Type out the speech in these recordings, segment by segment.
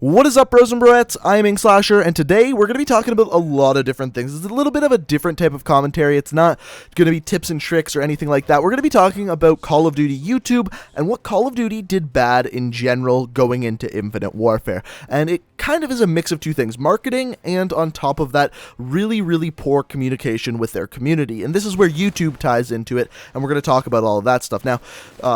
What is up, bros and broettes? I am Inkslasher, and today we're going to be talking about a lot of different things. It's a little bit of a different type of commentary. It's not going to be tips and tricks or anything like that. We're going to be talking about Call of Duty YouTube and what Call of Duty did bad in general going into Infinite Warfare. And it kind of is a mix of two things, marketing and on top of that, really poor communication with their community. And this is where YouTube ties into it, and we're going to talk about all of that stuff. Now,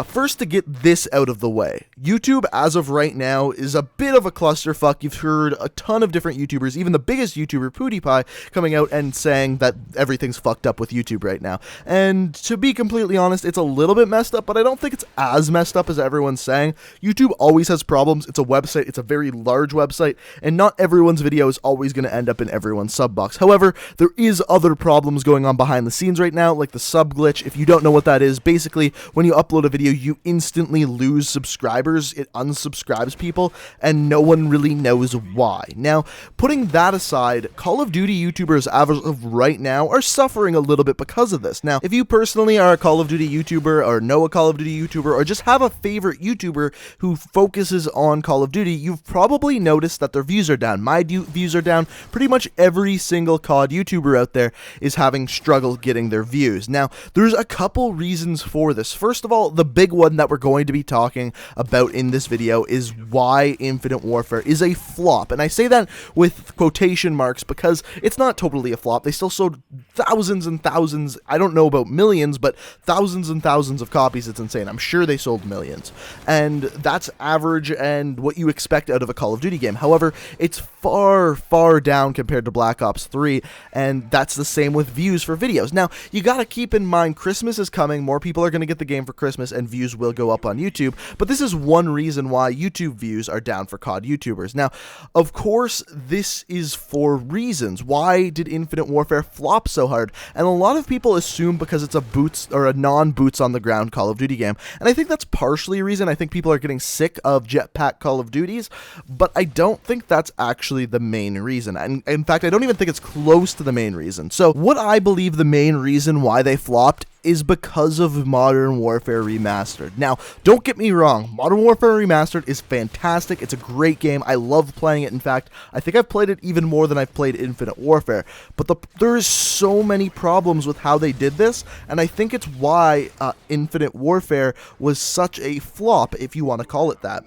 first to get this out of the way, YouTube as of right now is a bit of a clusterfuck. You've heard a ton of different YouTubers, even the biggest YouTuber, PewDiePie, coming out and saying that everything's fucked up with YouTube right now. And to be completely honest, it's a little bit messed up, but I don't think it's as messed up as everyone's saying. YouTube always has problems. It's a website. It's a very large website, and not everyone's video is always going to end up in everyone's sub box. However, there is other problems going on behind the scenes right now, like the sub glitch. If you don't know what that is, basically, when you upload a video, you instantly lose subscribers. It unsubscribes people, and no one really knows why. Now, putting that aside, Call of Duty YouTubers as of right now are suffering a little bit because of this. Now, if you personally are a Call of Duty YouTuber or know a Call of Duty YouTuber or just have a favorite YouTuber who focuses on Call of Duty, you've probably noticed that their views are down. My views are down. Pretty much every single COD YouTuber out there is having struggle getting their views. Now, there's a couple reasons for this. First of all, the big one that we're going to be talking about in this video is why Infinite Warfare is a flop. And I say that with quotation marks because it's not totally a flop. They still sold thousands and thousands, I don't know about millions, but thousands and thousands of copies. It's insane. I'm sure they sold millions. And that's average and what you expect out of a Call of Duty game. However, it's far down compared to Black Ops 3, and that's the same with views for videos. Now, you gotta keep in mind, Christmas is coming, more people are gonna get the game for Christmas, and views will go up on YouTube, but this is one reason why YouTube views are down for COD YouTubers. Now, of course, this is for reasons. Why did Infinite Warfare flop so hard? And a lot of people assume because it's a boots or a non-boots on the ground Call of Duty game, and I think that's partially a reason. I think people are getting sick of jetpack Call of Duties, but I don't think that's actually the main reason. And in fact, I don't even think it's close to the main reason. So what I believe the main reason why they flopped is because of Modern Warfare Remastered. Now, don't get me wrong, Modern Warfare Remastered is fantastic. It's a great game. I love playing it. In fact, I think I've played it even more than I've played Infinite Warfare. But there's so many problems with how they did this, and I think it's why Infinite Warfare was such a flop, if you want to call it that.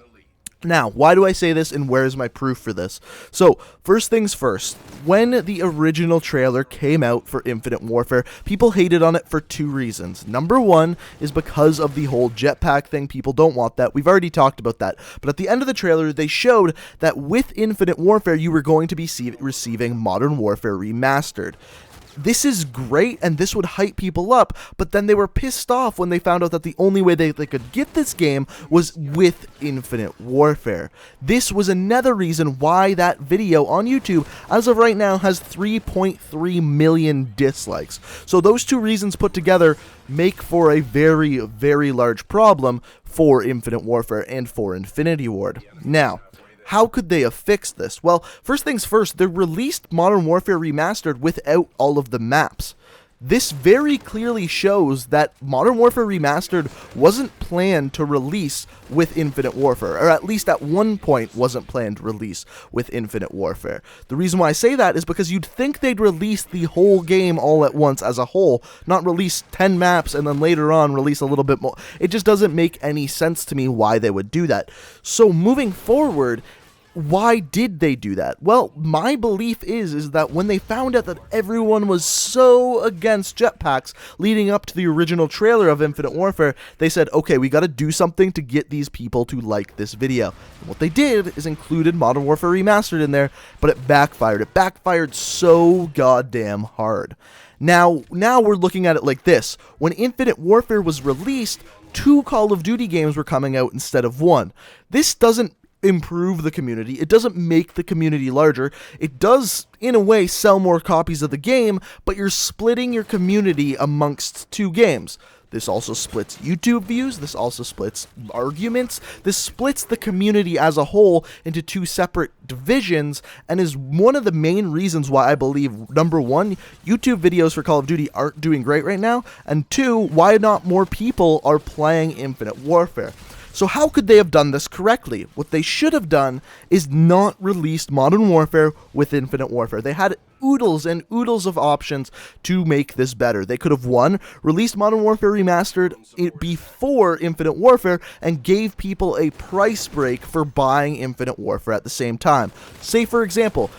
Now, why do I say this, and where is my proof for this? So, first things first, when the original trailer came out for Infinite Warfare, people hated on it for two reasons. Number one is because of the whole jetpack thing. People don't want that. We've already talked about that. But at the end of the trailer, they showed that with Infinite Warfare, you were going to be receiving Modern Warfare Remastered. This is great, and this would hype people up, but then they were pissed off when they found out that the only way they could get this game was with Infinite Warfare. This was another reason why that video on YouTube, as of right now, has 3.3 million dislikes. So those two reasons put together make for a very large problem for Infinite Warfare and for Infinity Ward. Now, how could they have fixed this? Well, first things first, they released Modern Warfare Remastered without all of the maps. This very clearly shows that Modern Warfare Remastered wasn't planned to release with Infinite Warfare, or at least at one point wasn't planned to release with Infinite Warfare. The reason why I say that is because you'd think they'd release the whole game all at once as a whole, not release 10 maps and then later on release a little bit more. It just doesn't make any sense to me why they would do that. So moving forward, why did they do that? Well, my belief is that when they found out that everyone was so against jetpacks leading up to the original trailer of Infinite Warfare, they said, okay, we gotta do something to get these people to like this video. And what they did is included Modern Warfare Remastered in there, but it backfired. It backfired so goddamn hard. Now we're looking at it like this. When Infinite Warfare was released, 2 Call of Duty games were coming out instead of 1. This doesn't improve the community. It doesn't make the community larger. It does, in a way, sell more copies of the game, but you're splitting your community amongst 2 games. This also splits YouTube views. This also splits arguments. This splits the community as a whole into 2 separate divisions, and is one of the main reasons why I believe, number 1, YouTube videos for Call of Duty aren't doing great right now, and 2, why not more people are playing Infinite Warfare. So how could they have done this correctly? What they should have done is not released Modern Warfare with Infinite Warfare. They had oodles and oodles of options to make this better. They could have, one, released Modern Warfare Remastered before Infinite Warfare and gave people a price break for buying Infinite Warfare at the same time. Say, for example,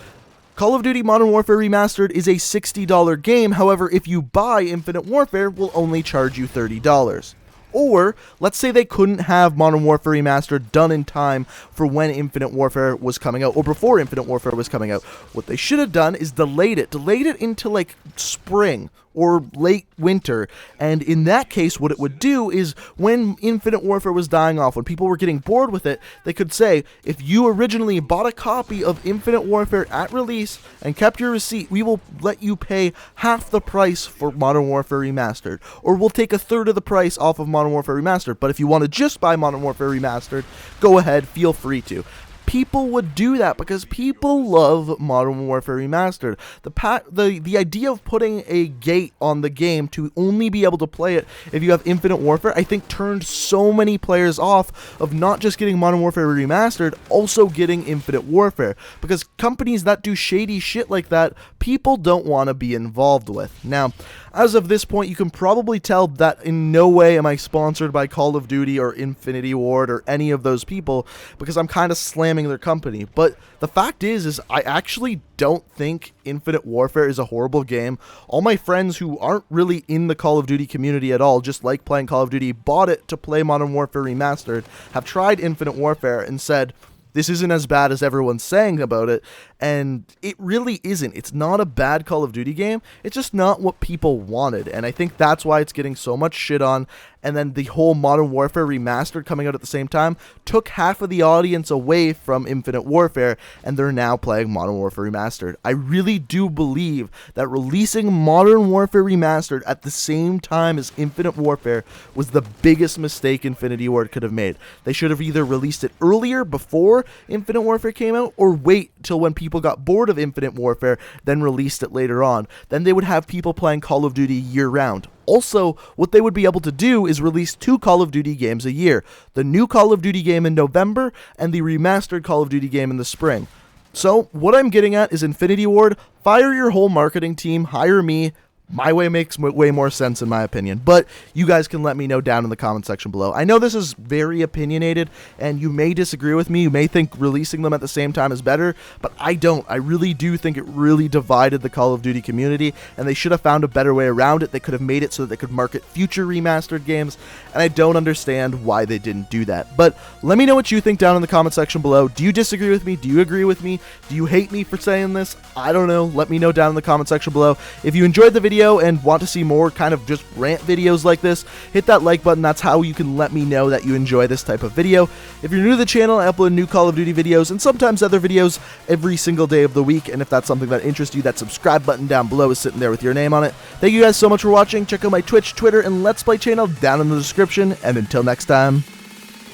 Call of Duty Modern Warfare Remastered is a $60 game, however, if you buy Infinite Warfare, we'll only charge you $30. Or, let's say they couldn't have Modern Warfare Remastered done in time for when Infinite Warfare was coming out, or before Infinite Warfare was coming out. What they should have done is delayed it into like spring or late winter, and in that case what it would do is when Infinite Warfare was dying off, when people were getting bored with it, they could say, if you originally bought a copy of Infinite Warfare at release and kept your receipt, we will let you pay half the price for Modern Warfare Remastered, or we'll take a third of the price off of Modern Warfare Remastered, but if you want to just buy Modern Warfare Remastered, go ahead, feel free to. People would do that because people love Modern Warfare Remastered. The idea of putting a gate on the game to only be able to play it if you have Infinite Warfare, I think turned so many players off of not just getting Modern Warfare Remastered, also getting Infinite Warfare. Because companies that do shady shit like that, people don't want to be involved with. Now, as of this point, you can probably tell that in no way am I sponsored by Call of Duty or Infinity Ward or any of those people, because I'm kind of slamming their company. But the fact is I actually don't think Infinite Warfare is a horrible game. All my friends who aren't really in the Call of Duty community at all, just like playing Call of Duty, bought it to play Modern Warfare Remastered, have tried Infinite Warfare and said, this isn't as bad as everyone's saying about it, and it really isn't. It's not a bad Call of Duty game, it's just not what people wanted, and I think that's why it's getting so much shit on. And then the whole Modern Warfare Remastered coming out at the same time took half of the audience away from Infinite Warfare, and they're now playing Modern Warfare Remastered. I really do believe that releasing Modern Warfare Remastered at the same time as Infinite Warfare was the biggest mistake Infinity Ward could have made. They should have either released it earlier, before Infinite Warfare came out, or wait till when people got bored of Infinite Warfare, then released it later on. Then they would have people playing Call of Duty year-round. Also, what they would be able to do is release 2 Call of Duty games a year. The new Call of Duty game in November, and the remastered Call of Duty game in the spring. So, what I'm getting at is Infinity Ward, fire your whole marketing team, hire me. My way makes way more sense in my opinion, but you guys can let me know down in the comment section below. I know this is very opinionated, and you may disagree with me, you may think releasing them at the same time is better, but I don't. I really do think it really divided the Call of Duty community, and they should have found a better way around it. They could have made it so that they could market future remastered games, and I don't understand why they didn't do that. But let me know what you think down in the comment section below. Do you disagree with me? Do you agree with me? Do you hate me for saying this? I don't know. Let me know down in the comment section below. If you enjoyed the video and want to see more kind of just rant videos like this, hit that like button. That's how you can let me know that you enjoy this type of video. If you're new to the channel, I upload new Call of Duty videos and sometimes other videos every single day of the week, and if that's something that interests you, that subscribe button down below is sitting there with your name on it. Thank you guys so much for watching. Check out my Twitch, Twitter, and Let's Play channel down in the description, and until next time,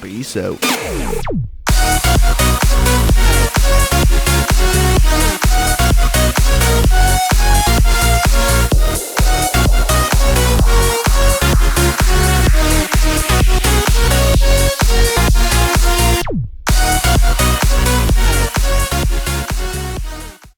peace out.